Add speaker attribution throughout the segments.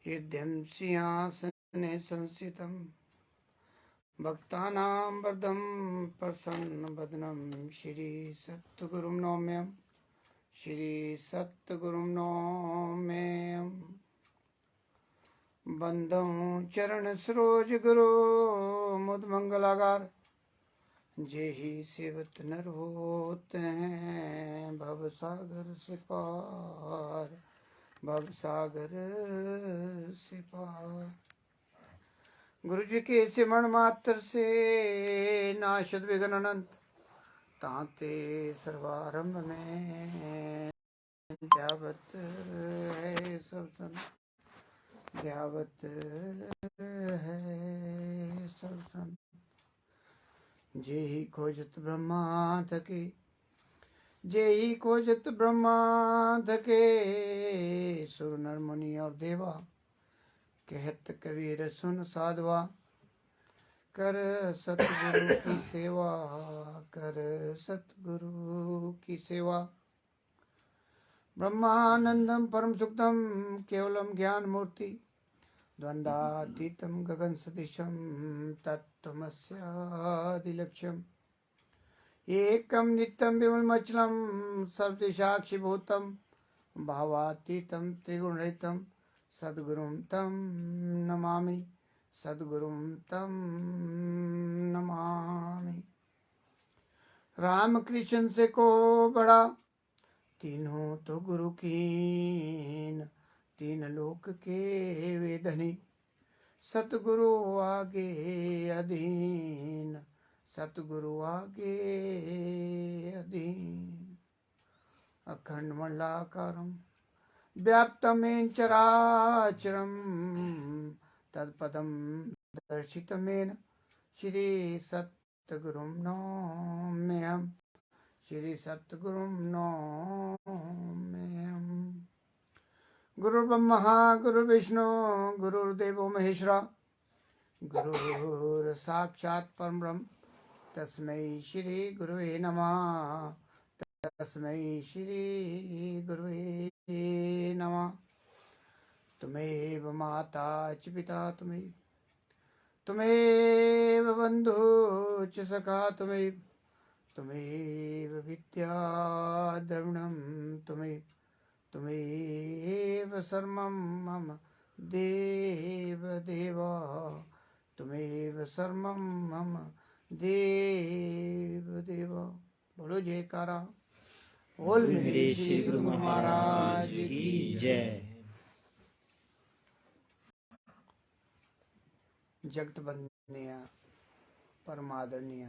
Speaker 1: हृदयं सिंहासने संस्थितं भक्तानां वरदं प्रसन्नवदनं श्री सद्गुरुं नौम्यं श्री सद्गुरुं नौम्यं बंदों चरण सरोज गुरु मुद मंगलागार जेहि सेवत नर होते हैं भव सागर से पार भव सागर से पार। गुरु जी के सिमरण मात्र से नाशद विघ्न अनंत ताते सर्वारंभ में ध्यावत है सब संत ध्यावत है सब संत। जेहि खोजत ब्रह्मा थके जेहि खोजत ब्रह्मा थके सुर नर मुनि और देवा कहत कबीर सुन साधवा कर सतगुरु की सेवा कर सतगुरु की सेवा। ब्रह्मानंदम परम सुखदम केवलम ज्ञान मूर्ति द्वंद्वातीतम गगन सदृशम तत्त्वमस्यादिलक्ष्यम् एकम नित्यम विमलमचलम सर्वदिशाक्षिभूतम भावातीतम त्रिगुणरहितम सद्गुरुं तम नमामि सद्गुरुं तम नमामि। राम कृष्ण से को बड़ा तीनों तो गुरु कीन तीन लोक के वेदनी सतगुरु आगे अधीन सतगुरु आगे अधीन। अखंड मंडलाकारं व्याप्तमेन चराचरं तत्पदं दर्शितमेन श्री सतगुरुं नौम्यहं श्री सतगुरुं नौम्यहम्। गुरुर्ब्रह्मा गुरुर्विष्णु गुरुर्देवो महेश्वरा गुरुर् साक्षात् परं ब्रह्म तस्मै श्री गुरुवे नमः तस्मै श्री गुरुवे नमः। तुमेव माता च पिता तुमेव बन्धु च सखा तुमेव विद्या द्रविणं तुमेव सर्वं मम देव देवा तुमेव सर्वं मम देव देवा। बोलो जयकारा बोल मेरे श्री गुरु महाराज की जय। जगत वंदनीय परमादरणीय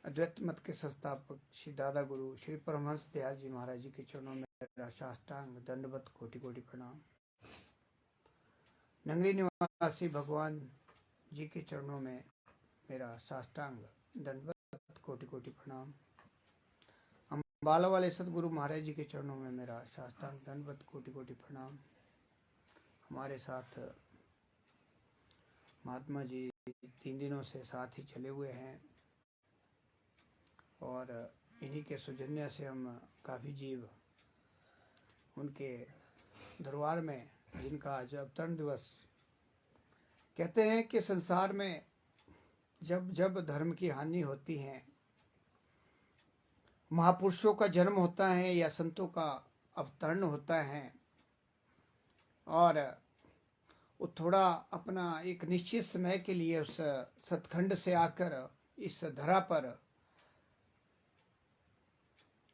Speaker 1: अद्वैत मत के संस्थापक श्री दादा गुरु श्री परमहंस दयाल जी महाराज जी के चरणों में मेरा साष्टांग दंडवत कोटि कोटि प्रणाम। नगरी निवासी भगवान जी के चरणों में मेरा साष्टांग दंडवत कोटि कोटि प्रणाम। अम्बाला वाले सदगुरु महाराज जी के चरणों में मेरा साष्टांग दंडवत कोटि कोटि प्रणाम। हमारे साथ महात्मा जी 3 दिनों से साथ ही चले हुए हैं और इन्हीं के सौजन्य से हम काफ़ी जीव उनके दरबार में जिनका आज अवतरण दिवस कहते हैं कि संसार में जब जब धर्म की हानि होती है महापुरुषों का जन्म होता है या संतों का अवतरण होता है और वो थोड़ा अपना एक निश्चित समय के लिए उस सतखंड से आकर इस धरा पर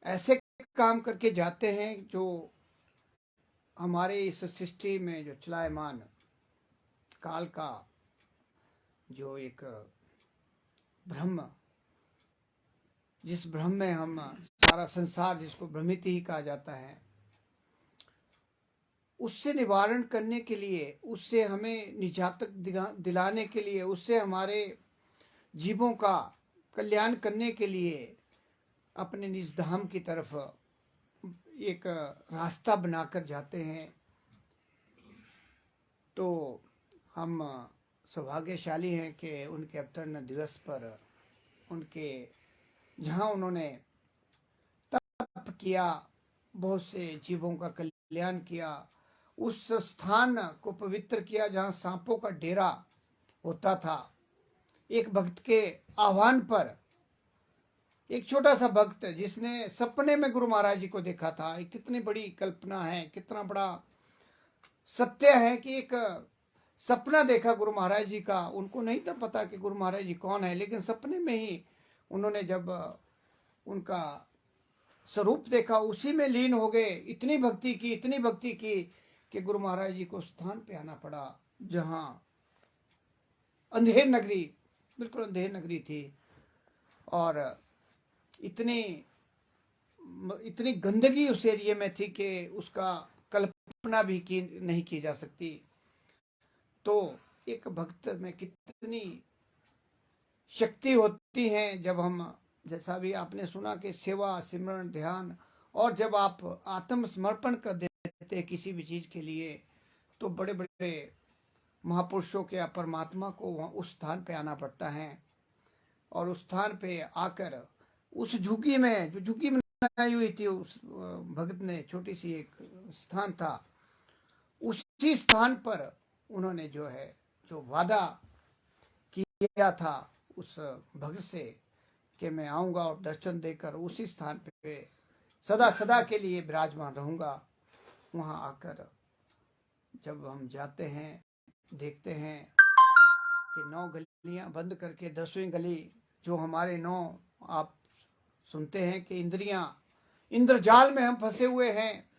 Speaker 1: ऐसे काम करके जाते हैं जो हमारे इस सृष्टि में जो चलायमान काल का जो एक ब्रह्म जिस ब्रह्म में हम सारा संसार जिसको भ्रमित ही कहा जाता है उससे निवारण करने के लिए उससे हमें निजात दिलाने के लिए उससे हमारे जीवों का कल्याण करने के लिए अपने निज धाम की तरफ एक रास्ता बनाकर जाते हैं। तो हम सौभाग्यशाली हैं कि उनके अवतरण दिवस पर उनके जहाँ उन्होंने तप किया बहुत से जीवों का कल्याण किया उस स्थान को पवित्र किया जहां सांपों का डेरा होता था। एक भक्त के आह्वान पर एक छोटा सा भक्त जिसने सपने में गुरु महाराज जी को देखा था, एक कितनी बड़ी कल्पना है, कितना बड़ा सत्य है कि एक सपना देखा गुरु महाराज जी का। उनको नहीं था पता कि गुरु महाराज जी कौन है, लेकिन सपने में ही उन्होंने जब उनका स्वरूप देखा, उसी में लीन हो गए। इतनी भक्ति की, इतनी भक्ति की कि गुरु महाराज जी को स्थान पे आना पड़ा जहां अंधेर नगरी, बिल्कुल अंधेर नगरी थी, और इतनी गंदगी उस एरिया में थी कि उसका कल्पना भी नहीं की जा सकती। तो एक भक्त में कितनी शक्ति होती है जब हम, जैसा भी आपने सुना कि सेवा, सिमरण, ध्यान, और जब आप आत्मसमर्पण कर देते हैं किसी भी चीज के लिए, तो बड़े बड़े महापुरुषों के परमात्मा को उस स्थान पे आना पड़ता है। और उस स्थान पे आकर उस झुग्गी में, जो झुग्गी बनाई हुई थी उस भगत ने, छोटी सी एक स्थान था, उसी स्थान पर उन्होंने जो वादा किया था उस भगत से कि मैं आऊंगा और दर्शन देकर उसी स्थान पे सदा सदा के लिए विराजमान रहूंगा। वहां आकर जब हम जाते हैं, देखते हैं कि 9 गलियां बंद करके 10वीं गली, जो हमारे 9, आप सुनते हैं कि इंद्रियां, इंद्रजाल में हम फंसे हुए हैं।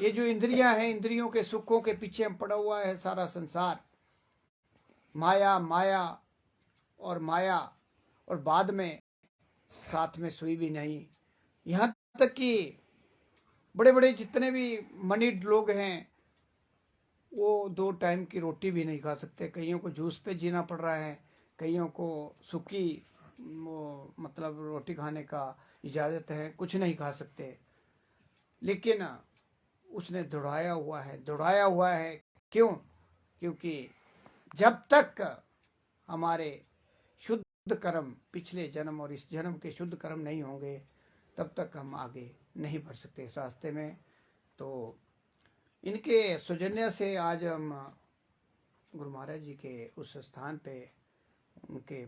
Speaker 1: ये जो इंद्रियां हैं, इंद्रियों के सुखों के पीछे हम पड़ा हुआ है सारा संसार। माया, माया और माया, और बाद में साथ में सुई भी नहीं। यहां तक कि बड़े बड़े जितने भी मनीड लोग हैं, वो 2 टाइम की रोटी भी नहीं खा सकते। कईयों को जूस पे जीना पड़ रहा है, कईयों को सूखी मतलब रोटी खाने का इजाजत है, कुछ नहीं खा सकते। लेकिन उसने दौड़ाया हुआ है। क्यों? क्योंकि जब तक हमारे शुद्ध कर्म, पिछले जन्म और इस जन्म के शुद्ध कर्म नहीं होंगे, तब तक हम आगे नहीं बढ़ सकते इस रास्ते में। तो इनके सौजन्य से आज हम गुरु महाराज जी के उस स्थान पे उनके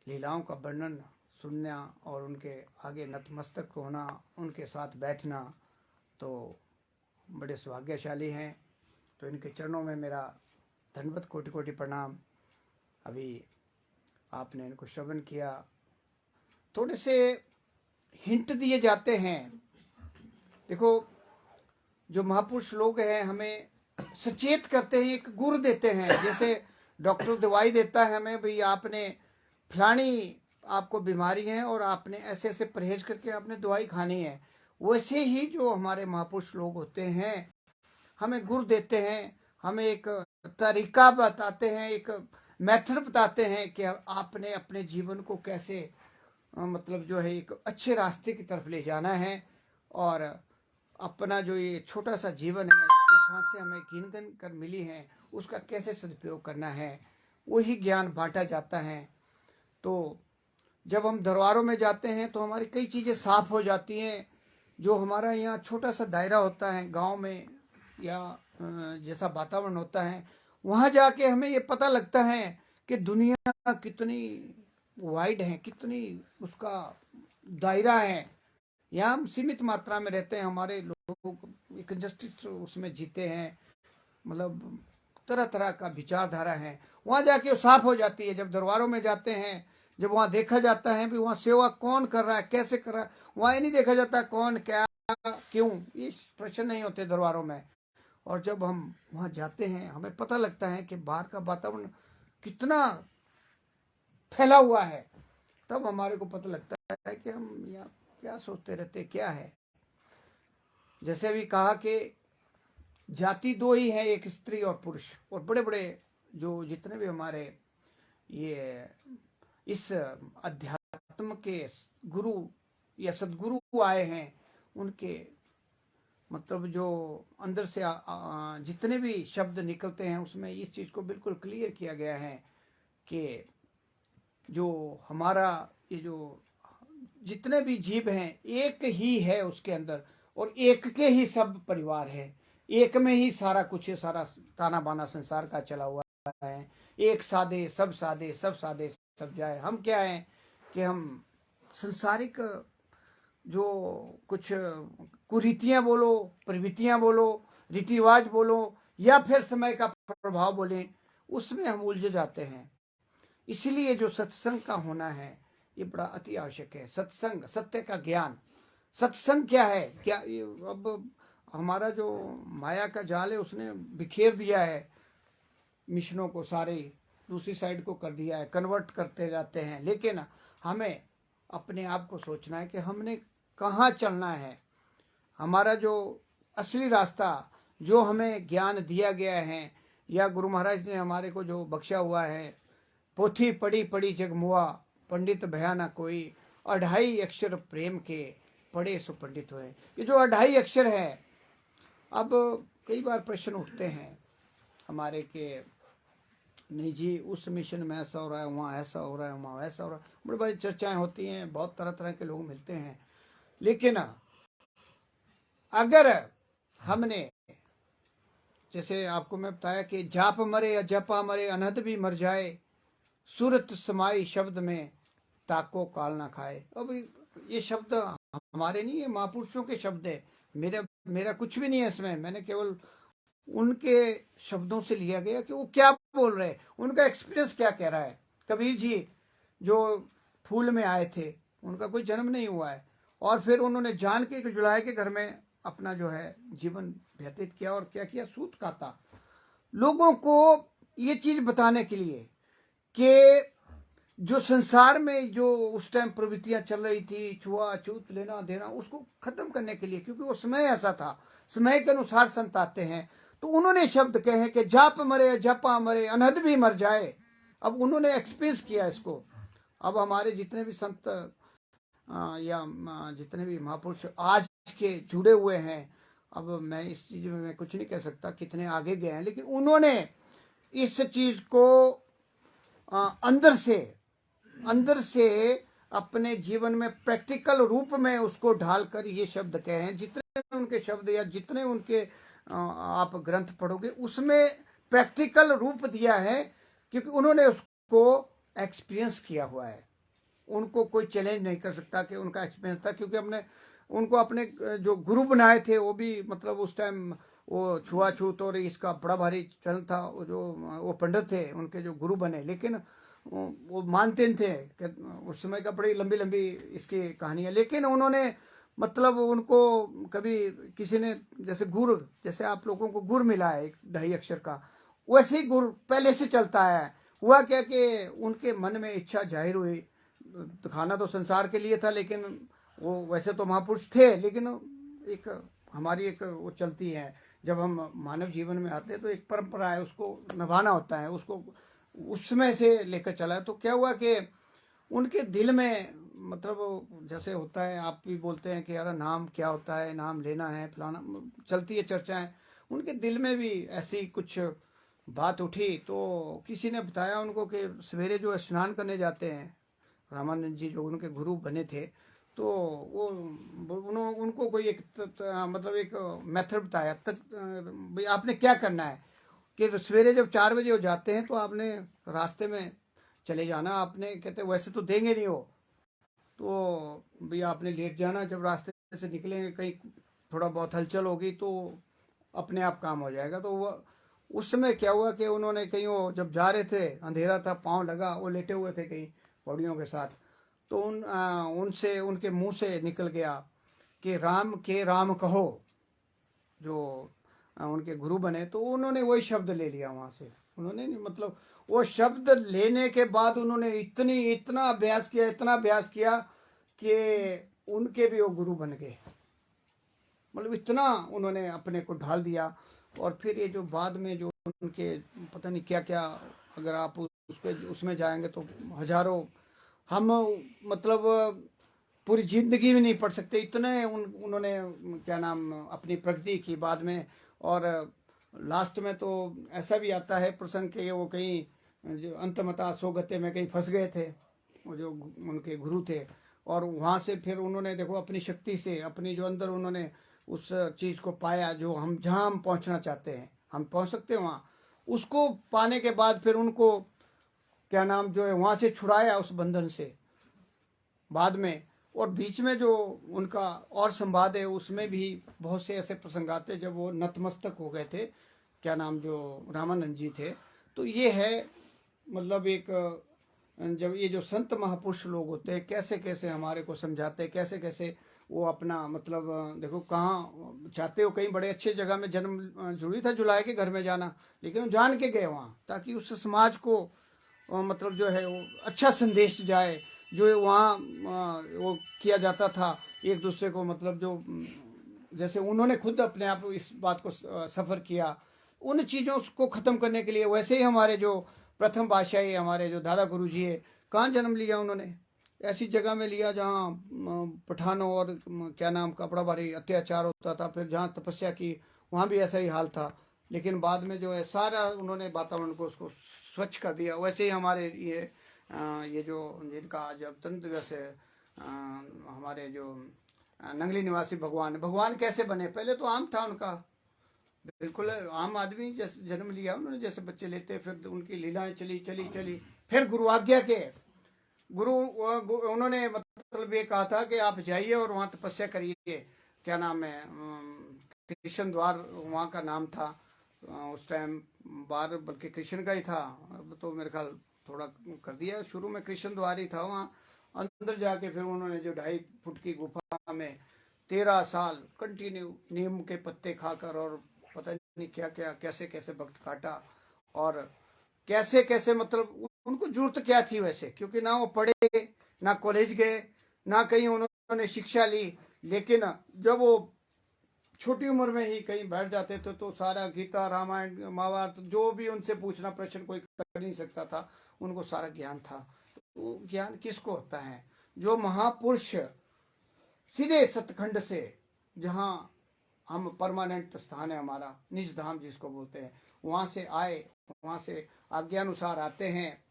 Speaker 1: लीलाओं का वर्णन सुनना और उनके आगे नतमस्तक होना, उनके साथ बैठना, तो बड़े सौभाग्यशाली हैं। तो इनके चरणों में मेरा धन्यवाद, कोटि कोटि प्रणाम। अभी आपने इनको श्रवण किया, थोड़े से हिंट दिए जाते हैं। देखो, जो महापुरुष लोग हैं हमें सचेत करते हैं, एक गुर देते हैं। जैसे डॉक्टर दवाई देता है हमें, भाई आपने फलानी आपको बीमारी है और आपने ऐसे ऐसे परहेज करके आपने दवाई खानी है, वैसे ही जो हमारे महापुरुष लोग होते हैं हमें गुर देते हैं, हमें एक तरीका बताते हैं, एक मेथड बताते हैं कि आपने अपने जीवन को कैसे मतलब एक अच्छे रास्ते की तरफ ले जाना है, और अपना जो ये छोटा सा जीवन है, जो सांसें हमें गिन गिन कर मिली हैं, उसका कैसे सदुपयोग करना है, वही ज्ञान बांटा जाता है। तो जब हम दरबारों में जाते हैं तो हमारी कई चीज़ें साफ हो जाती हैं। जो हमारा यहाँ छोटा सा दायरा होता है गांव में, या जैसा वातावरण होता है, वहाँ जाके हमें ये पता लगता है कि दुनिया कितनी वाइड है, कितनी उसका दायरा है। यहाँ हम सीमित मात्रा में रहते हैं, हमारे लोग एक जस्टिस उसमें जीते हैं, मतलब तरह तरह का विचारधारा है। वहाँ जाके वो साफ हो जाती है। जब दरबारों में जाते हैं, जब वहाँ देखा जाता है भी वहाँ सेवा कौन कर रहा है, कैसे कर रहा है, वहाँ ये नहीं देखा जाता कौन क्या क्यों, ये प्रश्न नहीं होते दरबारों में। और जब हम वहाँ जाते हैं हमें पता लगता है कि बाहर का वातावरण कितना फैला हुआ है। तब हमारे को पता लगता है कि हम यहाँ क्या सोचते रहते, क्या है। जैसे अभी कहा कि जाति 2 ही है, एक स्त्री और पुरुष। और बड़े बड़े जो जितने भी हमारे ये इस अध्यात्म के गुरु या सदगुरु आए हैं, उनके मतलब जो अंदर से जितने भी शब्द निकलते हैं उसमें इस चीज़ को बिल्कुल क्लियर किया गया है कि जो हमारा ये जो जितने भी जीव हैं एक ही है उसके अंदर, और एक के ही सब परिवार है, एक में ही सारा कुछ, सारा ताना बाना संसार का चला हुआ है। एक सादे सब सादे, सब सादे सब जाए। हम क्या हैं कि हम संसारिक जो कुछ कुरीतियां बोलो, प्रवृत्तियां बोलो, रीति रिवाज बोलो, या फिर समय का प्रभाव बोले, उसमें हम उलझ जाते हैं। इसलिए जो सत्संग का होना है ये बड़ा अति आवश्यक है। सत्संग, सत्य का ज्ञान। सत्संग क्या है? क्या अब हमारा जो माया का जाल है उसने बिखेर दिया है, मिशनों को सारे दूसरी साइड को कर दिया है, कन्वर्ट करते जाते हैं। लेकिन हमें अपने आप को सोचना है कि हमने कहाँ चलना है। हमारा जो असली रास्ता, जो हमें ज्ञान दिया गया है, या गुरु महाराज ने हमारे को जो बख्शा हुआ है, पोथी पढ़ी पढ़ी जग मुआ, पंडित भया ना कोई, 2.5 अक्षर प्रेम के, पढ़े सो पंडित हुए। ये जो 2.5 अक्षर है, अब कई बार प्रश्न उठते हैं हमारे के, नहीं जी उस मिशन में ऐसा हो रहा है, वहाँ ऐसा हो रहा है, वहाँ ऐसा हो रहा है, बड़ी बड़ी चर्चाएं होती हैं, बहुत तरह तरह के लोग मिलते हैं। लेकिन अगर हमने, जैसे आपको मैं बताया कि जाप मरे या जपा मरे, अनहद भी मर जाए, सूरत समाई शब्द में, ताको काल ना खाए। अब ये शब्द हमारे नहीं है, महापुरुषों के शब्द है। मेरा कुछ भी नहीं है इसमें, मैंने केवल उनके शब्दों से लिया गया कि वो क्या बोल रहे हैं, उनका एक्सपीरियंस क्या कह रहा है। कबीर जी जो फूल में आए थे, उनका कोई जन्म नहीं हुआ है, और फिर उन्होंने जान के जुलाहे के घर में अपना जो है जीवन व्यतीत किया, और क्या किया, सूत काता, लोगों को ये चीज बताने के लिए कि जो संसार में जो उस टाइम प्रवृत्तियां चल रही थी, छुआछूत, लेना देना, उसको खत्म करने के लिए, क्योंकि वो समय ऐसा था, समय के अनुसार संत आते हैं। तो उन्होंने शब्द कहे कि जाप मरे जपा मरे, अनहद भी मर जाए। अब उन्होंने एक्सपीरियंस किया इसको। अब हमारे जितने भी संत या जितने भी महापुरुष आज के जुड़े हुए हैं, अब मैं इस चीज में मैं कुछ नहीं कह सकता कितने आगे गए हैं, लेकिन उन्होंने इस चीज को अंदर से अपने जीवन में प्रैक्टिकल रूप में उसको ढालकर ये शब्द कहे हैं। जितने उनके शब्द या जितने उनके आप ग्रंथ पढ़ोगे, उसमें प्रैक्टिकल रूप दिया है, क्योंकि उन्होंने उसको एक्सपीरियंस किया हुआ है। उनको कोई चैलेंज नहीं कर सकता कि उनका एक्सपीरियंस था, क्योंकि हमने उनको अपने जो गुरु बनाए थे, वो भी मतलब उस टाइम वो छुआछूत और इसका बड़ा भारी चलन था। वो पंडित थे उनके जो गुरु बने, लेकिन वो मानते थे कि उस समय का बड़ी लंबी लंबी इसकी कहानी है। लेकिन उन्होंने मतलब उनको कभी किसी ने, जैसे गुर, जैसे आप लोगों को गुर मिला है 2.5 अक्षर का, वैसे ही गुर पहले से चलता है। हुआ क्या कि उनके मन में इच्छा जाहिर हुई, दिखाना तो संसार के लिए था, लेकिन वो वैसे तो महापुरुष थे, लेकिन एक हमारी एक वो चलती है, जब हम मानव जीवन में आते हैं तो एक परंपरा है, उसको निभाना होता है, उसको उसमें से लेकर चला है। तो क्या हुआ कि उनके दिल में, मतलब जैसे होता है, आप भी बोलते हैं कि यार नाम क्या होता है, नाम लेना है, फलाना, चलती है चर्चाएं। उनके दिल में भी ऐसी कुछ बात उठी, तो किसी ने बताया उनको कि सवेरे जो स्नान करने जाते हैं, रामानंद जी जो उनके गुरु बने थे, तो वो उनको कोई एक मतलब एक मेथड बताया, भाई आपने क्या करना है कि सवेरे जब 4 बजे हो जाते हैं तो आपने रास्ते में चले जाना। आपने कहते वैसे तो देंगे नहीं हो, तो भाई आपने लेट जाना, जब रास्ते से निकलेंगे कहीं थोड़ा बहुत हलचल होगी तो अपने आप काम हो जाएगा। तो वो उस समय क्या हुआ कि उन्होंने कहीं, वो जब जा रहे थे, अंधेरा था, पाँव लगा, वो लेटे हुए थे कहीं पौड़ियों के साथ, तो उनसे उनके मुंह से निकल गया कि राम के राम कहो, जो उनके गुरु बने, तो उन्होंने वही शब्द ले लिया वहां से। उन्होंने मतलब वो शब्द लेने के बाद उन्होंने इतना अभ्यास किया कि उनके भी वो गुरु बन गए। मतलब इतना उन्होंने अपने को ढाल दिया। और फिर ये जो बाद में जो उनके पता नहीं क्या क्या, अगर आप उसमें जाएंगे तो हजारों, हम मतलब पूरी जिंदगी में नहीं पढ़ सकते, इतने उन्होंने क्या नाम अपनी प्रगति की बाद में। और लास्ट में तो ऐसा भी आता है प्रसंग के, वो कहीं जो अंतमता सोगते में कहीं फंस गए थे, वो जो उनके गुरु थे, और वहां से फिर उन्होंने देखो अपनी शक्ति से, अपनी जो अंदर उन्होंने उस चीज़ को पाया जो हम जहाँ हम पहुँचना चाहते हैं, हम पहुँच सकते हैं वहाँ। उसको पाने के बाद फिर उनको क्या नाम जो है वहाँ से छुड़ाया उस बंधन से बाद में। और बीच में जो उनका और संवाद है उसमें भी बहुत से ऐसे प्रसंग आते जब वो नतमस्तक हो गए थे, क्या नाम जो रामानंद जी थे। तो ये है मतलब एक जब ये जो संत महापुरुष लोग होते हैं कैसे कैसे हमारे को समझाते हैं, कैसे कैसे वो अपना मतलब देखो कहाँ चाहते हो, कहीं बड़े अच्छे जगह में जन्म जरूरी था जुलाहे के घर में जाना, लेकिन वो जान के गए वहाँ ताकि उस समाज को मतलब जो है वो अच्छा संदेश जाए। जो वहाँ वो किया जाता था एक दूसरे को मतलब जो जैसे उन्होंने खुद अपने आप इस बात को सफ़र किया, उन चीज़ों को ख़त्म करने के लिए। वैसे ही हमारे जो प्रथम बादशाही हमारे जो दादा गुरु जी है, कहाँ जन्म लिया उन्होंने? ऐसी जगह में लिया जहाँ पठानों और क्या नाम का बड़ा भारी अत्याचार होता था। फिर जहाँ तपस्या की वहाँ भी ऐसा ही हाल था, लेकिन बाद में जो है सारा उन्होंने वातावरण को उसको स्वच्छ कर दिया। वैसे ही हमारे ये जो जिनका आज अत्यंत दिवस है हमारे जो नंगली निवासी भगवान, भगवान कैसे बने? पहले तो आम था उनका, बिल्कुल आम आदमी जैसे जन्म लिया उन्होंने, जैसे बच्चे लेते, फिर उनकी लीलाएं चली चली चली। फिर गुरु आज्ञा के गुरु उन्होंने मतलब ये कहा था कि आप जाइए और वहाँ तपस्या करिए। क्या नाम है कृष्ण द्वार वहाँ का नाम था उस टाइम, बार बल्कि कृष्ण का ही था। अब तो मेरे ख्याल थोड़ा कर दिया, शुरू में कृष्ण द्वार ही था। वहाँ अंदर जाके फिर उन्होंने जो 2.5 फुट की गुफा में 13 साल कंटिन्यू नीम के पत्ते खाकर और पता नहीं क्या क्या कैसे कैसे वक्त काटा। और कैसे कैसे मतलब उनको जरूरत क्या थी वैसे, क्योंकि ना वो पढ़े, ना कॉलेज गए, ना कहीं उन्होंने शिक्षा ली। लेकिन जब वो छोटी उम्र में ही कहीं बैठ जाते थे तो सारा गीता रामायण महाभारत जो भी उनसे पूछना प्रश्न कोई कर नहीं सकता था, उनको सारा ज्ञान था। तो ज्ञान किसको होता है? जो महापुरुष सीधे सतखंड से, जहाँ हम परमानेंट स्थान है हमारा निज धाम जिसको बोलते हैं, वहाँ से आए, वहाँ से आज्ञानुसार आते हैं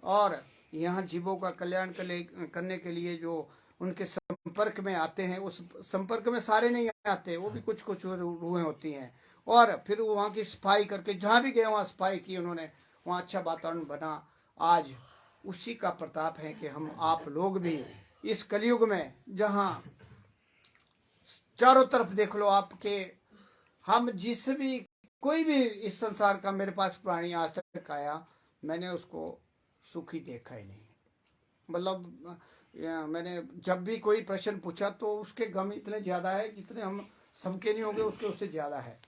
Speaker 1: और यहाँ जीवों का कल्याण करने के लिए जो उनके संपर्क में आते हैं, उस संपर्क में सारे नहीं आते, वो भी कुछ कुछ रूहें होती हैं। और फिर वो वहाँ की सफाई करके जहाँ भी गए वहाँ सफाई की उन्होंने, वहाँ अच्छा वातावरण बना। आज उसी का प्रताप है कि हम आप लोग भी इस कलयुग में जहाँ चारों तरफ देख लो आपके, हम जिस भी कोई भी इस संसार का मेरे पास प्राणी आज तक आया, मैंने उसको सुखी देखा ही नहीं। मतलब मैंने जब भी कोई प्रश्न पूछा तो उसके गम इतने ज्यादा है जितने हम सबके नहीं होंगे उसके उससे ज्यादा है।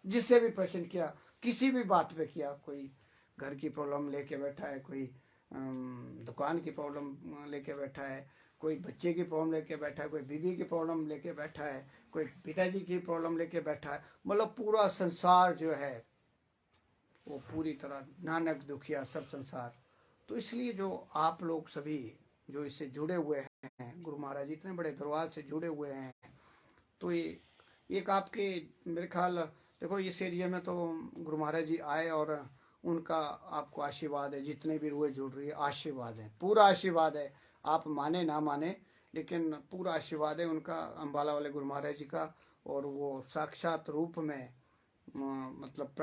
Speaker 1: जिससे भी प्रश्न किया, किसी भी बात पे किया, कोई घर की प्रॉब्लम लेके बैठा है, कोई दुकान की प्रॉब्लम लेके बैठा है, कोई बच्चे की प्रॉब्लम लेके बैठा है, कोई बीवी की प्रॉब्लम लेके बैठा है, कोई पिताजी की प्रॉब्लम लेके बैठा है। मतलब पूरा संसार जो है वो पूरी तरह नानक दुखिया सब संसार। तो इसलिए जो आप लोग सभी जो इससे जुड़े हुए हैं, गुरु महाराज जी इतने बड़े दरबार से जुड़े हुए हैं, तो ये एक आपके मेरे ख्याल देखो इस एरिया में तो गुरु महाराज जी आए और उनका आपको आशीर्वाद है, जितने भी रुए जुड़ रही है आशीर्वाद है, पूरा आशीर्वाद है। आप माने ना माने लेकिन पूरा आशीर्वाद है उनका, अम्बाला वाले गुरु महाराज जी का। और वो साक्षात रूप में मतलब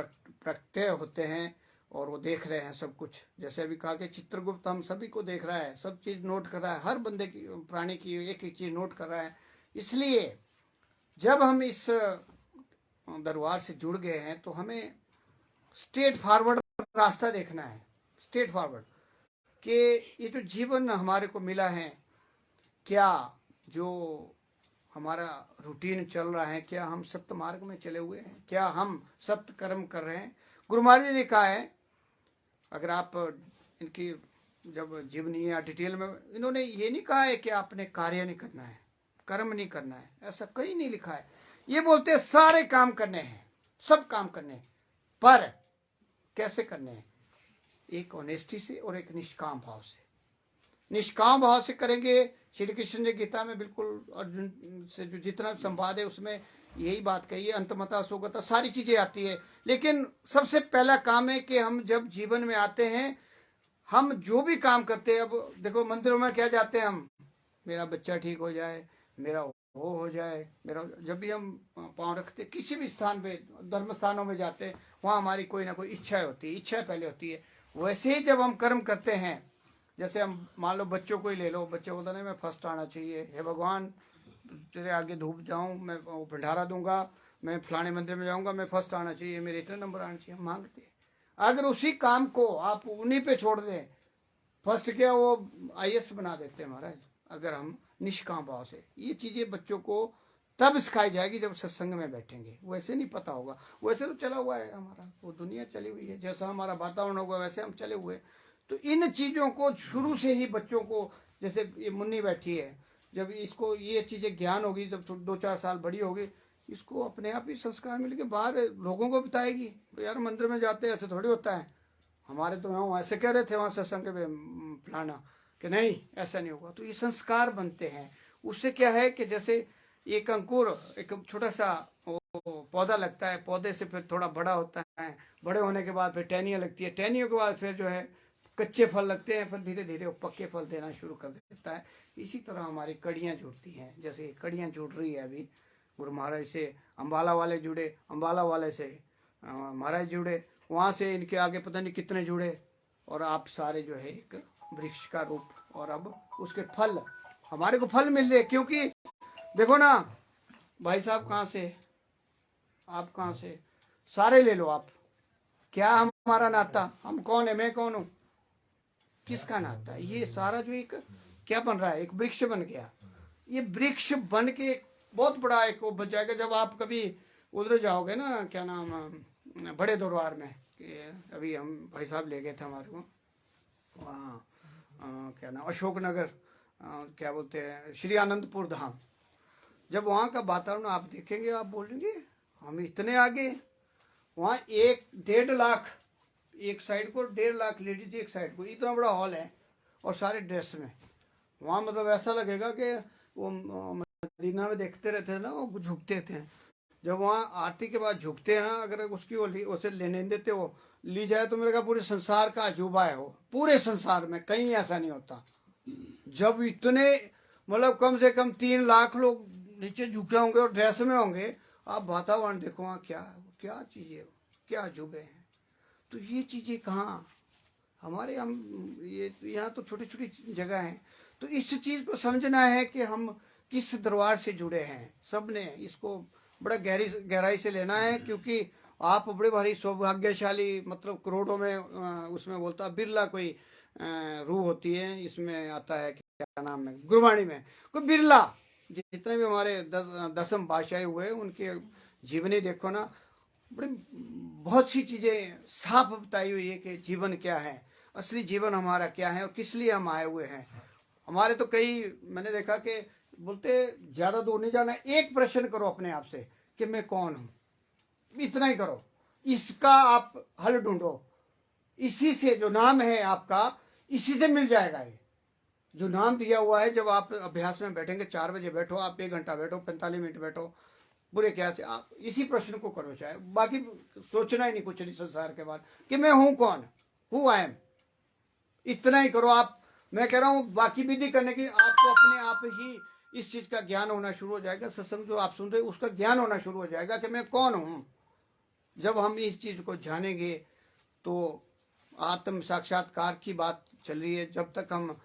Speaker 1: प्रत्यय होते हैं और वो देख रहे हैं सब कुछ। जैसे अभी कहा कि चित्रगुप्त हम सभी को देख रहा है, सब चीज़ नोट कर रहा है, हर बंदे की प्राणी की एक एक चीज़ नोट कर रहा है। इसलिए जब हम इस दरबार से जुड़ गए हैं तो हमें स्ट्रेट फॉरवर्ड रास्ता देखना है, स्ट्रेट फॉरवर्ड कि ये जो जीवन हमारे को मिला है, क्या जो हमारा रूटीन चल रहा है, क्या हम सत्य मार्ग में चले हुए हैं, क्या हम सत्य कर्म कर रहे हैं? गुरु महाराज ने कहा है, अगर आप इनकी जब जीवनी या डिटेल में, इन्होंने ये नहीं कहा है कि आपने कार्य नहीं करना है, कर्म नहीं करना है, ऐसा कहीं नहीं लिखा है। ये बोलते हैं सारे काम करने हैं, सब काम करने हैं, पर कैसे करने हैं? एक ऑनेस्टी से और एक निष्काम भाव से। निष्काम भाव से करेंगे, श्री कृष्ण ने गीता में बिल्कुल अर्जुन से जो जितना संवाद है उसमें यही बात कही है, अंतमता सुगता सारी चीजें आती है। लेकिन सबसे पहला काम है कि हम जब जीवन में आते हैं, हम जो भी काम करते हैं, अब देखो मंदिरों में क्या जाते हैं हम, मेरा बच्चा ठीक हो जाए, मेरा हो जाए मेरा। जब भी हम पाँव रखते किसी भी स्थान पे, धर्म स्थानों में जाते हैं, वहाँ हमारी कोई ना कोई इच्छा होती है, इच्छा पहले होती है। वैसे ही जब हम कर्म करते हैं, जैसे हम मान लो बच्चों को ही ले लो, बच्चे बोलते नहीं मैं फर्स्ट आना चाहिए, हे भगवान तेरे आगे धूप जाऊं, मैं वो भंडारा दूंगा, मैं फलाने मंदिर में जाऊंगा, मैं फर्स्ट आना चाहिए, मेरे इतने नंबर आने चाहिए, मांगते हैं। अगर उसी काम को आप उन्हीं पे छोड़ दें, फर्स्ट क्या वो आईएएस बना देते हैं महाराज, अगर हम निष्काम भाव से। ये चीजें बच्चों को तब सिखाई जाएगी जब सत्संग में बैठेंगे, वैसे नहीं पता होगा। वैसे तो चला हुआ है हमारा, वो दुनिया चली हुई है, जैसा हमारा वातावरण होगा वैसे हम चले हुए। तो इन चीजों को शुरू से ही बच्चों को, जैसे ये मुन्नी बैठी है, जब इसको ये चीजें ज्ञान होगी, जब 2-4 साल बड़ी होगी, इसको अपने आप ही संस्कार मिल के बाहर लोगों को बताएगी। तो यार मंदिर में जाते ऐसे थोड़ी होता है, हमारे तो वहाँ ऐसे कह रहे थे वहाँ सत्संग पे फलाना कि नहीं ऐसा नहीं होगा। तो ये संस्कार बनते हैं। उससे क्या है कि जैसे एक अंकुर, एक छोटा सा पौधा लगता है, पौधे से फिर थोड़ा बड़ा होता है, बड़े होने के बाद फिर टहनियाँ लगती है, टहनियों के बाद फिर जो है कच्चे फल लगते हैं, फिर धीरे धीरे वो पक्के फल देना शुरू कर देता है। इसी तरह हमारी कड़ियाँ जुड़ती हैं, जैसे कड़ियाँ जुड़ रही है अभी। गुरु महाराज से अम्बाला वाले जुड़े, अम्बाला वाले से महाराज जुड़े, वहाँ से इनके आगे पता नहीं कितने जुड़े, और आप सारे जो है एक वृक्ष का रूप, और अब उसके फल हमारे को फल मिल रहे। क्योंकि देखो ना भाई साहब, कहाँ से आप, कहाँ से, सारे ले लो आप, क्या हमारा नाता, हम कौन है, मैं कौन हूँ, किसका नाता, ये सारा जो एक क्या बन रहा है, एक वृक्ष बन गया। ये वृक्ष बन के बहुत बड़ा एक वो बन जाएगा। जब आप कभी उधर जाओगे ना, क्या नाम, बड़े दरबार में, अभी हम भाई साहब ले गए थे हमारे को वहाँ, क्या नाम, अशोक नगर, क्या बोलते हैं, श्री आनंदपुर धाम। जब वहाँ का वातावरण आप देखेंगे, आप बोलेंगे हम इतने आगे। वहाँ 1-1.5 लाख, एक साइड को 1.5 लाख लेडीज, एक साइड को, इतना बड़ा हॉल है, और सारे ड्रेस में। वहाँ मतलब ऐसा लगेगा कि वो मदीना में देखते रहते थे ना, वो झुकते थे। जब वहाँ आरती के बाद झुकते हैं ना, अगर उसकी उसे लेने देते हो ली जाए, तो मेरे का पूरे संसार का अजूबा है वो, पूरे संसार में कहीं ऐसा नहीं होता। जब इतने मतलब कम से कम 3 लाख लोग नीचे झुके होंगे और ड्रेस में होंगे, आप वातावरण देखो वहाँ, क्या क्या चीजें, क्या अजूबे हैं। तो ये चीजें कहाँ हमारे, हम ये यहाँ तो छोटी छोटी जगह हैं। तो इस चीज को समझना है कि हम किस दरबार से जुड़े हैं। सबने इसको बड़ा गहराई से लेना है, क्योंकि आप बड़े भारी सौभाग्यशाली, मतलब करोड़ों में उसमें बोलता बिरला कोई रूह होती है, इसमें आता है क्या नाम है, गुरबाणी में कोई बिरला। जितने भी हमारे 10 बादशाह हुए, उनके जीवनी देखो ना, बड़ी बहुत सी चीजें साफ बताई हुई है कि जीवन क्या है, असली जीवन हमारा क्या है, और किस लिए हम आए हुए हैं। हमारे तो कई, मैंने देखा कि बोलते ज्यादा दूर नहीं जाना, एक प्रश्न करो अपने आप से कि मैं कौन हूं, इतना ही करो, इसका आप हल ढूंढो। इसी से जो नाम है आपका, इसी से मिल जाएगा। ये जो नाम दिया हुआ है, जब आप अभ्यास में बैठेंगे, 4 बजे बैठो, आप 1 घंटा बैठो, 45 मिनट बैठो, बुरे क्या से आप इसी प्रश्न को करो, चाहे बाकी सोचना ही नहीं कुछ नहीं संसार के बाद कि मैं हूं कौन, हु आई एम, इतना ही करो आप। मैं कह रहा हूं बाकी विधि करने की, आपको अपने आप ही इस चीज का ज्ञान होना शुरू हो जाएगा। सत्संग जो आप सुन रहे उसका ज्ञान होना शुरू हो जाएगा कि मैं कौन हूं। जब हम इस चीज को जानेंगे, तो आत्म साक्षात्कार की बात चल रही है। जब तक हम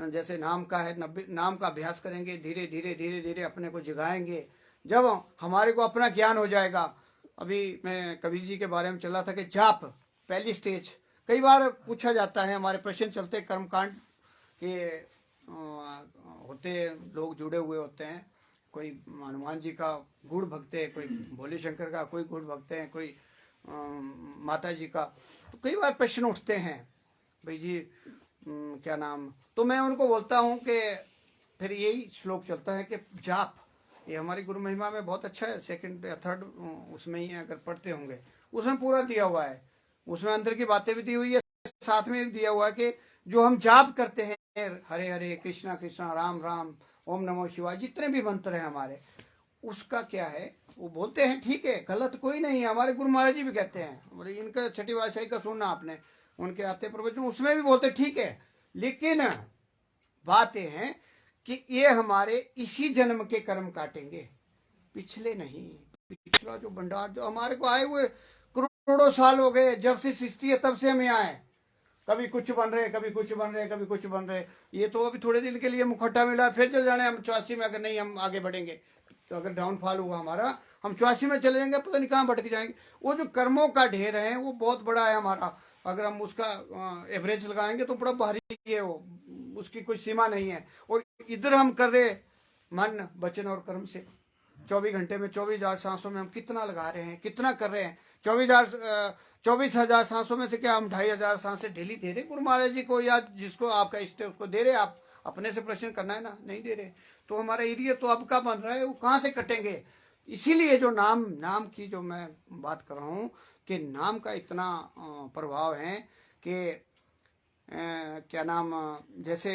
Speaker 1: जैसे नाम का है, 90 नाम का अभ्यास करेंगे, धीरे धीरे धीरे धीरे अपने को जगाएंगे। जब हमारे को अपना ज्ञान हो जाएगा, अभी मैं कबीर जी के बारे में चला था कि जाप पहली स्टेज, कई बार पूछा जाता है, हमारे प्रश्न चलते कर्मकांड के होते लोग जुड़े हुए होते हैं, कोई हनुमान जी का गुड़ भगते हैं, कोई भोले शंकर का कोई गुड़ भगते हैं, कोई माता जी का। तो कई बार प्रश्न उठते हैं, भाई जी क्या नाम, तो मैं उनको बोलता हूँ कि फिर यही श्लोक चलता है कि जाप, ये हमारी गुरु महिमा में बहुत अच्छा है, 2nd या 3rd उसमें ही अगर पढ़ते होंगे, उसमें पूरा दिया हुआ है, उसमें अंदर की बातें भी दी हुई है, साथ में दिया हुआ है कि जो हम जाप करते हैं, हरे हरे कृष्णा कृष्णा राम राम ओम नमो शिवाय, जितने भी मंत्र हैं हमारे, उसका क्या है, वो बोलते हैं ठीक है, गलत कोई नहीं है। हमारे गुरु महाराज जी भी कहते हैं, इनका छठी पातशाही का सुनना आपने, उनके आते प्रवचन उसमें भी बोलते ठीक है। लेकिन बात यह है कि ये हमारे इसी जन्म के कर्म काटेंगे, पिछले नहीं। पिछला जो भंडार जो हमारे को आए हुए करोड़ों साल हो गए, जब से सृष्टि है तब से हम यहाँ आए, कभी कुछ बन रहे, कभी कुछ बन रहे, कभी कुछ बन रहे। ये तो अभी थोड़े दिन के लिए मुखट्टा मिला, फिर चल जाने हम 84 में, अगर नहीं हम आगे बढ़ेंगे तो, अगर डाउनफॉल हुआ हमारा, हम 84 में चले जाएंगे, पता नहीं कहाँ भटक जाएंगे। वो जो कर्मों का ढेर है वो बहुत बड़ा है हमारा, अगर हम उसका एवरेज लगाएंगे तो बड़ा भारी है वो, उसकी कोई सीमा नहीं है। और इधर हम कर रहे मन वचन और कर्म से 24 घंटे में 24,000 सांसों में हम कितना लगा रहे हैं, कितना कर रहे हैं। 24,000 सांसों में से क्या हम 2,500 सांसें डेली दे रहे गुरु महाराज जी को, या जिसको आपका इष्ट है उसको दे रहे? आप अपने से प्रश्न करना है ना, नहीं दे रहे। तो हमारा एरिया तो अब का बन रहा है, वो कहाँ से कटेंगे? इसीलिए जो नाम की जो मैं बात कर रहा हूँ कि नाम का इतना प्रभाव है कि क्या नाम, जैसे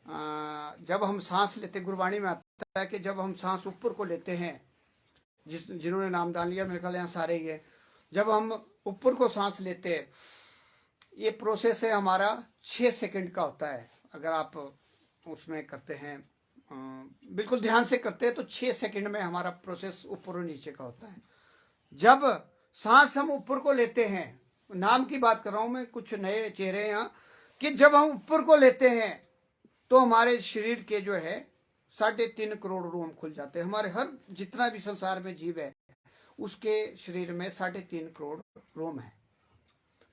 Speaker 1: जब हम सांस लेते, गुरबाणी में आता है कि जब हम सांस ऊपर को लेते हैं, जिन्होंने नाम दान लिया, मेरे ख्याल यहाँ सारे ही है, जब हम ऊपर को सांस लेते हैं, ये प्रोसेस है हमारा 6 सेकंड का होता है। अगर आप उसमें करते हैं, बिल्कुल ध्यान से करते हैं, तो 6 सेकंड में हमारा प्रोसेस ऊपर और नीचे का होता है। जब सांस हम ऊपर को लेते हैं, नाम की बात कर रहा हूं मैं, कुछ नए चेहरे यहाँ, कि जब हम ऊपर को लेते हैं तो हमारे शरीर के जो है 3.5 करोड़ रोम खुल जाते हैं। हमारे हर जितना भी संसार में जीव है उसके शरीर में 3.5 करोड़ रोम है,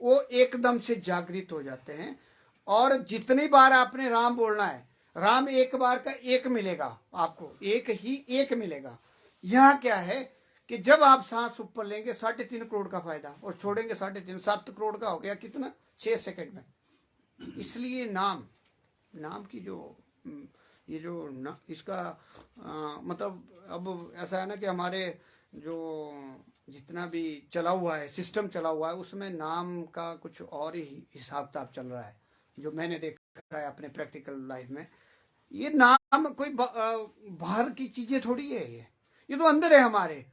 Speaker 1: वो एकदम से जागृत हो जाते हैं। और जितनी बार आपने राम बोलना है, राम एक बार का एक मिलेगा आपको, एक ही एक मिलेगा। यहाँ क्या है कि जब आप सांस ऊपर लेंगे 3.5 करोड़ का फायदा, और छोड़ेंगे 3.5, 7 करोड़ का हो गया, कितना? 6 सेकंड में। इसलिए नाम की जो ये जो इसका मतलब अब ऐसा है ना कि हमारे जो जितना भी चला हुआ है, सिस्टम चला हुआ है, उसमें नाम का कुछ और ही हिसाब किताब चल रहा है, जो मैंने देखा है अपने प्रैक्टिकल लाइफ में। ये नाम कोई बाहर की चीजें थोड़ी है, ये तो अंदर है हमारे।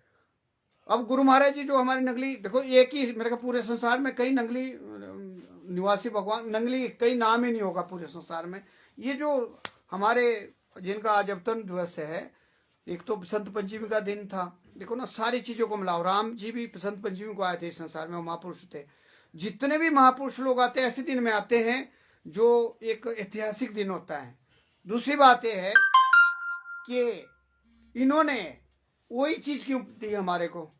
Speaker 1: अब गुरु महाराज जी जो हमारे नकली, देखो एक ही मेरे का पूरे संसार में कई नकली निवासी भगवान, नकली कई नाम ही नहीं होगा पूरे संसार में। ये जो हमारे जिनका आज अवतरण दिवस है, एक तो बसंत पंचमी का दिन था, देखो ना, सारी चीजों को मिलाओ। राम जी भी बसंत पंचमी को आए थे इस संसार में, वो महापुरुष थे। जितने भी महापुरुष लोग आते हैं ऐसे दिन में आते हैं जो एक ऐतिहासिक दिन होता है। दूसरी बात यह है कि इन्होंने वही चीज क्यों दी हमारे को,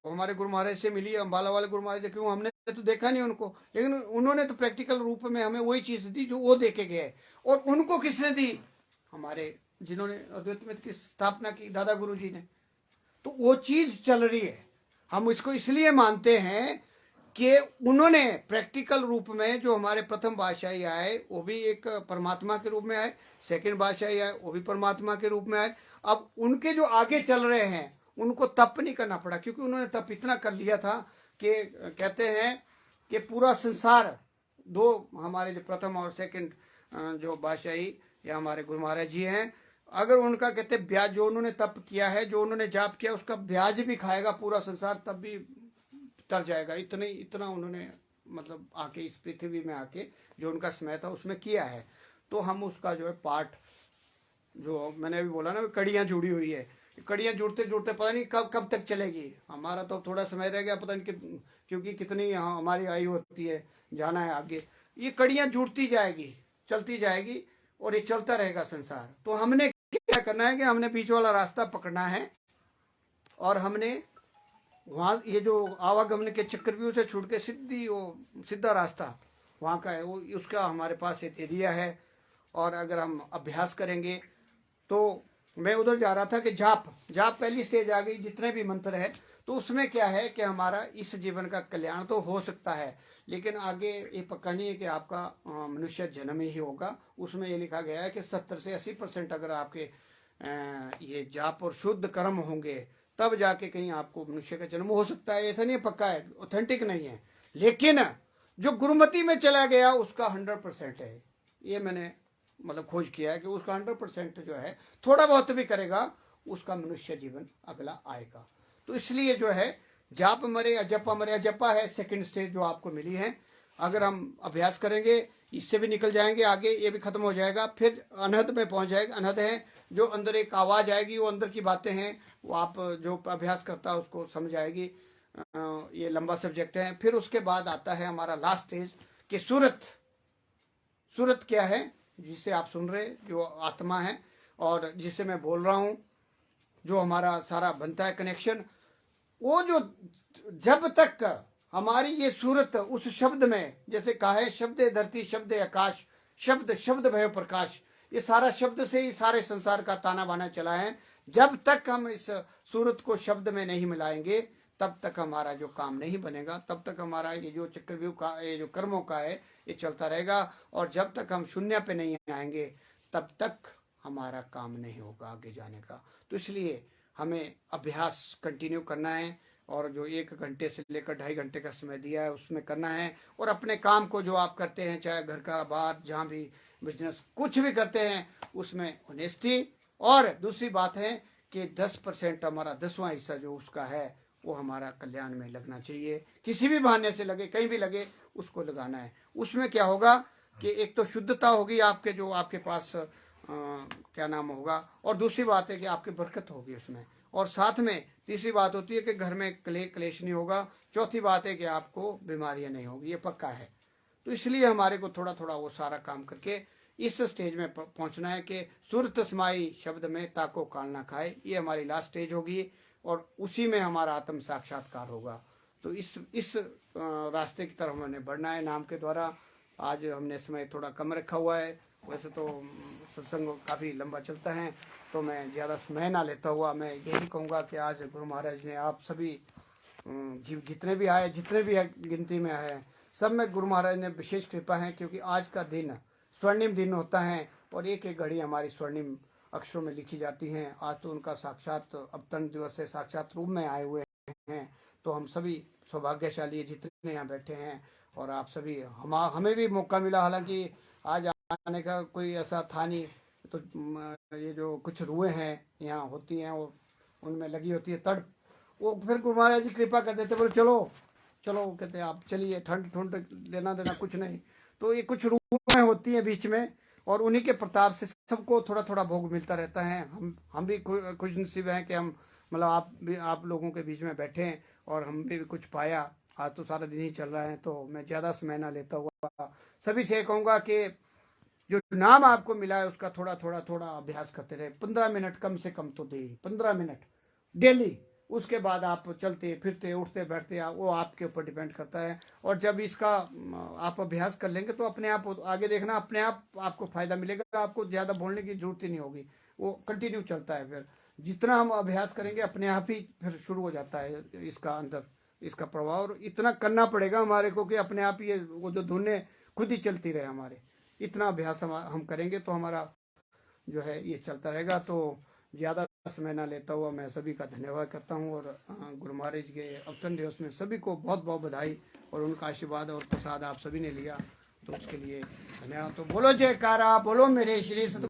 Speaker 1: हमारे गुरु महाराज से मिली, अम्बाला वाले गुरु महाराज क्यों, हमने तो देखा नहीं उनको, लेकिन उन्होंने तो प्रैक्टिकल रूप में हमें वही चीज दी जो वो देके गए। और उनको किसने दी? हमारे जिन्होंने अद्वैत मत की स्थापना की, दादा गुरु जी ने। तो वो चीज चल रही है। हम इसको इसलिए मानते हैं कि उन्होंने प्रैक्टिकल रूप में, जो हमारे प्रथम बादशाही आए वो भी एक परमात्मा के रूप में आए, सेकंड बादशाही आए वो भी परमात्मा के रूप में आए। अब उनके जो आगे चल रहे हैं उनको तप नहीं करना पड़ा, क्योंकि उन्होंने तप इतना कर लिया था कि कहते हैं कि पूरा संसार, दो हमारे जो प्रथम और सेकंड जो बादशाही या हमारे गुरु महाराज जी हैं, अगर उनका कहते ब्याज, जो उन्होंने तप किया है, जो उन्होंने जाप किया, उसका ब्याज भी खाएगा पूरा संसार, तब भी तर जाएगा। इतना उन्होंने मतलब आके इस पृथ्वी में आके जो उनका समय था उसमें किया है। तो हम उसका जो है पाठ, जो मैंने अभी बोला ना, कड़ियां जुड़ी हुई है, कड़ियां जुड़ते जुड़ते पता नहीं कब तक चलेगी। हमारा तो थोड़ा समय रह गया, पता नहीं क्योंकि कितनी हमारी आयु होती है, जाना है आगे। ये कड़ियां जुड़ती जाएगी, चलती जाएगी, और ये चलता रहेगा संसार। तो हमने क्या करना है कि हमने बीच वाला रास्ता पकड़ना है, और हमने वहां ये जो आवागमन के चक्रव्यूह से छूट के सीधा रास्ता वहां का है, वो उसका हमारे पास दे दिया है। और अगर हम अभ्यास करेंगे तो, मैं उधर जा रहा था कि जाप पहली स्टेज आ गई, जितने भी मंत्र है, तो उसमें क्या है कि हमारा इस जीवन का कल्याण तो हो सकता है, लेकिन आगे ये पक्का नहीं है कि आपका मनुष्य जन्म ही होगा। उसमें ये लिखा गया है कि 70 से 80% अगर आपके ये जाप और शुद्ध कर्म होंगे तब जाके कहीं आपको मनुष्य का जन्म हो सकता है। ऐसा नहीं पक्का है, ऑथेंटिक नहीं है, लेकिन जो गुरुमति में चला गया उसका 100% है। ये मैंने मतलब खोज किया है कि उसका 100% जो है, थोड़ा बहुत भी करेगा उसका मनुष्य जीवन अगला आएगा। तो इसलिए जो है जाप मरे अजपा मरे, अजपा है सेकंड स्टेज जो आपको मिली है, अगर हम अभ्यास करेंगे इससे भी निकल जाएंगे आगे, ये भी खत्म हो जाएगा, फिर अनहद में पहुंच जाएगा। अनहद है जो अंदर एक आवाज आएगी, वो अंदर की बातें हैं, वो आप जो अभ्यास करता है उसको समझ आएगी। ये लंबा सब्जेक्ट है। फिर उसके बाद आता है हमारा लास्ट स्टेज कि सूरत। सूरत क्या है? जिसे आप सुन रहे, जो आत्मा है और जिसे मैं बोल रहा हूं, जो हमारा सारा बनता है कनेक्शन, वो जो जब तक हमारी ये सूरत उस शब्द में, जैसे कहा है शब्द धरती शब्द आकाश, शब्द शब्द भय प्रकाश, ये सारा शब्द से ही सारे संसार का ताना बाना चला है। जब तक हम इस सूरत को शब्द में नहीं मिलाएंगे तब तक हमारा जो काम नहीं बनेगा, तब तक हमारा ये जो चक्रव्यूह का, ये जो कर्मों का है, ये चलता रहेगा। और जब तक हम शून्य पे नहीं आएंगे तब तक हमारा काम नहीं होगा आगे जाने का। तो इसलिए हमें अभ्यास कंटिन्यू करना है, और जो 1 घंटे से लेकर 2.5 घंटे का समय दिया है उसमें करना है। और अपने काम को जो आप करते हैं, चाहे घर का, बाहर, जहाँ भी बिजनेस कुछ भी करते हैं, उसमें ऑनेस्टी। और दूसरी बात है कि 10% हमारा 10वां हिस्सा जो उसका है वो हमारा कल्याण में लगना चाहिए। किसी भी बहाने से लगे, कहीं भी लगे, उसको लगाना है। उसमें क्या होगा कि एक तो शुद्धता होगी आपके, जो आपके पास क्या नाम होगा, और दूसरी बात है कि आपकी बरकत होगी उसमें। और साथ में तीसरी बात होती है कि घर में क्लेश नहीं होगा। चौथी बात है कि आपको बीमारियां नहीं होगी, ये पक्का है। तो इसलिए हमारे को थोड़ा थोड़ा वो सारा काम करके इस स्टेज में पहुंचना है कि सुरत समाई शब्द में ताको काल ना खाए। ये हमारी लास्ट स्टेज होगी और उसी में हमारा आत्म साक्षात्कार होगा। तो इस रास्ते की तरफ हमें बढ़ना है नाम के द्वारा। आज हमने समय थोड़ा कम रखा हुआ है, वैसे तो सत्संग काफ़ी लंबा चलता है, तो मैं ज़्यादा समय ना लेता हुआ मैं यही कहूँगा कि आज गुरु महाराज ने आप सभी जीव जितने भी आए, जितने भी गिनती में आए, सब में गुरु महाराज ने विशेष कृपा है, क्योंकि आज का दिन स्वर्णिम दिन होता है और एक एक घड़ी हमारी स्वर्णिम अक्षरों में लिखी जाती हैं। आज तो उनका साक्षात अवतरण दिवस से साक्षात रूप में आए हुए हैं। तो हम सभी सौभाग्यशाली है जितने यहाँ बैठे हैं, और आप सभी हमें भी मौका मिला, हालांकि आज आने का कोई ऐसा था नहीं। तो ये जो कुछ रुएं हैं यहाँ होती हैं, वो उनमें लगी होती है तड़प, वो फिर गुरु महाराज जी कृपा कर देते, बोले चलो चलो, कहते हैं आप चलिए, ठंड ठंड लेना देना कुछ नहीं। तो ये कुछ रूहें होती हैं बीच में, और उन्हीं के प्रताप से सबको थोड़ा थोड़ा भोग मिलता रहता है। हम भी खुश नसीब हैं कि हम मतलब आप लोगों के बीच में बैठे हैं और हम भी कुछ पाया। आज तो सारा दिन ही चल रहा है, तो मैं ज़्यादा समय ना लेता हुआ सभी से कहूँगा कि जो नाम आपको मिला है उसका थोड़ा थोड़ा थोड़ा अभ्यास करते रहे। 15 मिनट कम से कम तो दे, 15 मिनट डेली। उसके बाद आप चलते फिरते उठते बैठते, वो आपके ऊपर डिपेंड करता है। और जब इसका आप अभ्यास कर लेंगे तो अपने आप आगे देखना, अपने आप आपको फायदा मिलेगा। आपको ज़्यादा बोलने की जरूरत ही नहीं होगी, वो कंटिन्यू चलता है। फिर जितना हम अभ्यास करेंगे अपने आप ही फिर शुरू हो जाता है इसका अंदर इसका प्रभाव। और इतना करना पड़ेगा हमारे को कि अपने आप ये वो जो धुनें खुद ही चलती रहे हमारे। इतना अभ्यास हम करेंगे तो हमारा जो है ये चलता रहेगा। तो ज़्यादा समय ना लेता हुआ मैं सभी का धन्यवाद करता हूँ, और गुरु महाराज के अवतरण दिवस में सभी को बहुत बहुत बधाई, और उनका आशीर्वाद और प्रसाद आप सभी ने लिया, तो उसके लिए धन्यवाद। तो बोलो जयकारा, बोलो मेरे श्री सत